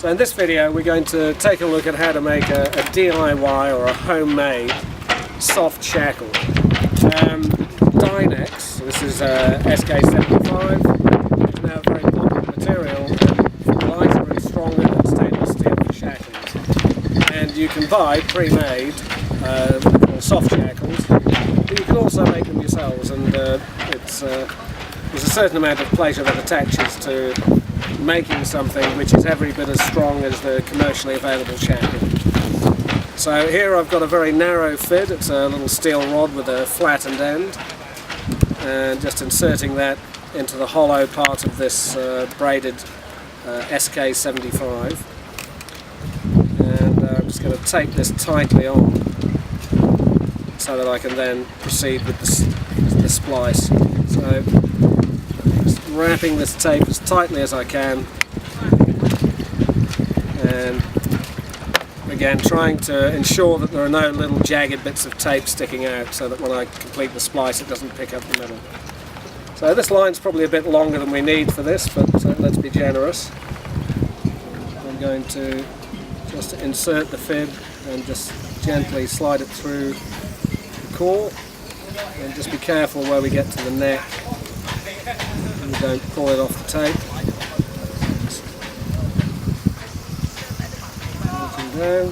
So in this video we're going to take a look at how to make a DIY or a homemade soft shackle. Dynex, this is SK75, it's now a very popular material, and lighter and stronger than stainless steel for shackles. And you can buy pre-made soft shackles, but you can also make them yourselves, and there's a certain amount of pleasure that attaches to making something which is every bit as strong as the commercially available shackle. So here I've got a very narrow fid. It's a little steel rod with a flattened end, and just inserting that into the hollow part of this braided SK75, and I'm just going to tape this tightly on so that I can then proceed with the splice. So just wrapping this tape as tightly as I can, and again trying to ensure that there are no little jagged bits of tape sticking out, so that when I complete the splice it doesn't pick up the middle. So this line's probably a bit longer than we need for this, but let's be generous. I'm going to just insert the fid and just gently slide it through the core, and just be careful where we get to the neck and don't pull it off the tape. Down. I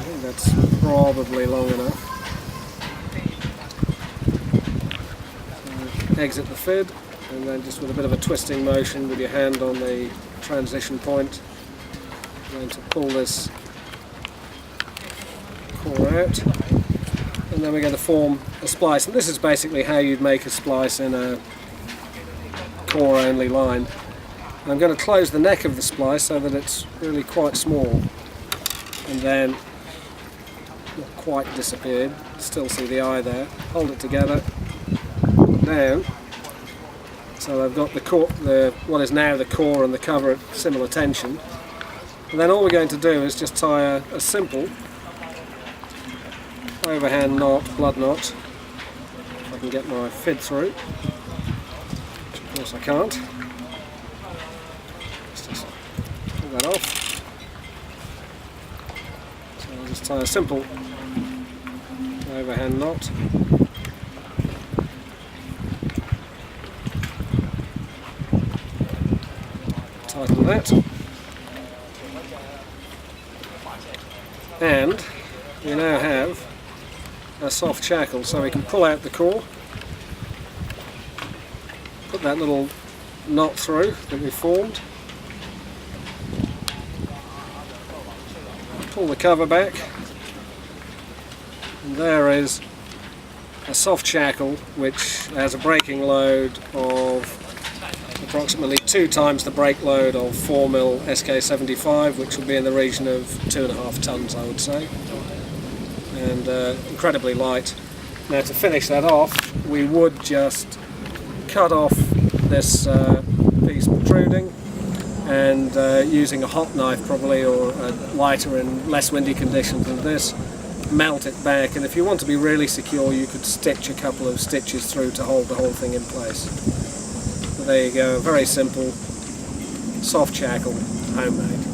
think that's probably long enough. So exit the fid, and then just with a bit of a twisting motion with your hand on the transition point, I'm going to pull this core out, and then we're going to form a splice. And this is basically how you'd make a splice in a core only line. I'm going to close the neck of the splice so that it's really quite small, and then not quite disappeared, still see the eye there. Hold it together, down, so I've got the core, what is now the core and the cover at similar tension, and then all we're going to do is just tie a simple overhand knot, blood knot, if I can get my fid through, which of course I can't. Pull that off. So I'll just tie a simple overhand knot. Tighten that. And we now have a soft shackle, so we can pull out the core, put that little knot through that we formed, pull the cover back, and there is a soft shackle which has a braking load of approximately 2 times the brake load of 4mm SK75, which will be in the region of 2.5 tons, I would say, and incredibly light. Now to finish that off, we would just cut off this piece protruding, and using a hot knife probably, or a lighter and less windy conditions than this, melt it back, and if you want to be really secure you could stitch a couple of stitches through to hold the whole thing in place. So there you go, a very simple soft shackle, homemade.